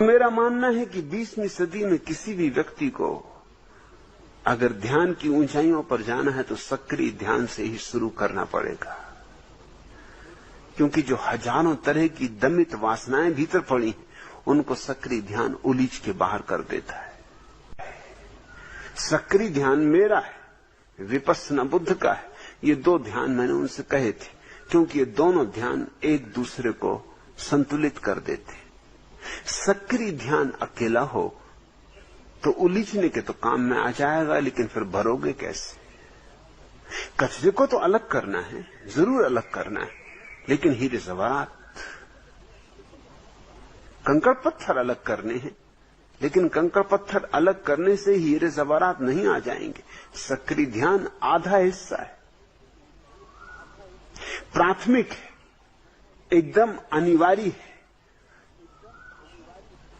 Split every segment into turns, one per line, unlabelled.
मेरा मानना है कि 20वीं सदी में किसी भी व्यक्ति को अगर ध्यान की ऊंचाइयों पर जाना है तो सक्रिय ध्यान से ही शुरू करना पड़ेगा, क्योंकि जो हजारों तरह की दमित वासनाएं भीतर पड़ी हैं उनको सक्रिय ध्यान उलीच के बाहर कर देता है। सक्रिय ध्यान मेरा है, विपश्यना बुद्ध का है। ये दो ध्यान मैंने उनसे कहे थे, क्योंकि ये दोनों ध्यान एक दूसरे को संतुलित कर देते। सक्रिय ध्यान अकेला हो तो उलीचने के तो काम में आ जाएगा, लेकिन फिर भरोगे कैसे? कचरे को तो अलग करना है, जरूर अलग करना है, लेकिन हीरे जवाहरात, कंकड़ पत्थर अलग करने हैं, लेकिन कंकड़ पत्थर अलग करने से हीरे जवाहरात नहीं आ जाएंगे। सक्रिय ध्यान आधा हिस्सा है, प्राथमिक है, एकदम अनिवार्य है।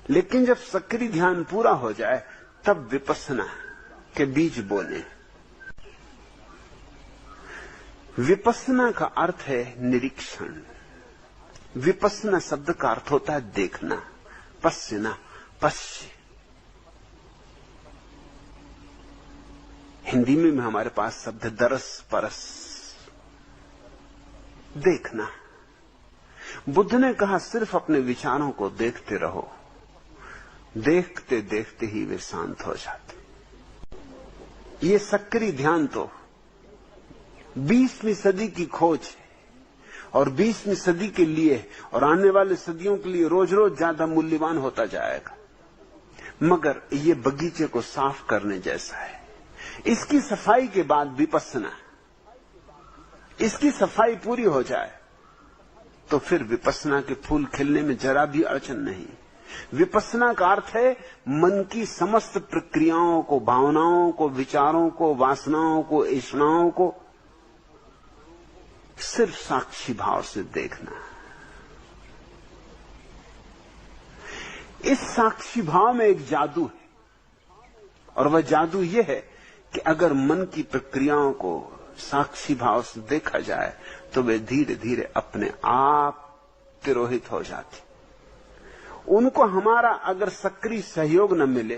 लेकिन जब सक्रिय ध्यान पूरा हो जाए तब विपश्यना के बीज बोले। विपश्यना का अर्थ है निरीक्षण। विपश्यना शब्द का अर्थ होता है देखना, पश्यना, पश्य। हिंदी में हमारे पास शब्द दरस, परस, देखना। बुद्ध ने कहा सिर्फ अपने विचारों को देखते रहो, देखते देखते ही वे शांत हो जाते। ये सक्रिय ध्यान तो 20वीं सदी की खोज है, और 20वीं सदी के लिए और आने वाले सदियों के लिए रोज रोज ज्यादा मूल्यवान होता जाएगा। मगर ये बगीचे को साफ करने जैसा है। इसकी सफाई के बाद विपश्यना, इसकी सफाई पूरी हो जाए तो फिर विपश्यना के फूल खिलने में जरा भी अड़चन नहीं। विपश्यना का अर्थ है मन की समस्त प्रक्रियाओं को, भावनाओं को, विचारों को, वासनाओं को, इच्छाओं को सिर्फ साक्षी भाव से देखना। इस साक्षी भाव में एक जादू है, और वह जादू यह है कि अगर मन की प्रक्रियाओं को साक्षी भाव से देखा जाए तो वे धीरे धीरे अपने आप तिरोहित हो जाती। उनको हमारा अगर सक्रिय सहयोग न मिले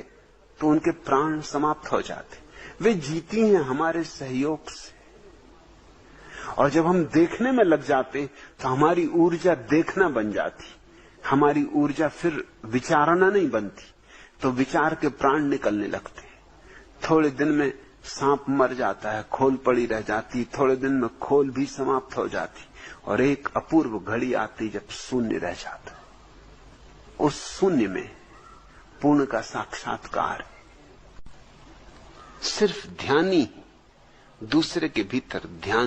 तो उनके प्राण समाप्त हो जाते। वे जीती हैं हमारे सहयोग से, और जब हम देखने में लग जाते तो हमारी ऊर्जा देखना बन जाती। हमारी ऊर्जा फिर विचारना नहीं बनती, तो विचार के प्राण निकलने लगते। थोड़े दिन में सांप मर जाता है, खोल पड़ी रह जाती। थोड़े दिन में खोल भी समाप्त हो जाती, और एक अपूर्व घड़ी आती जब शून्य रह जाता। उस शून्य में पूर्ण का साक्षात्कार। सिर्फ ध्यानी दूसरे के भीतर ध्यान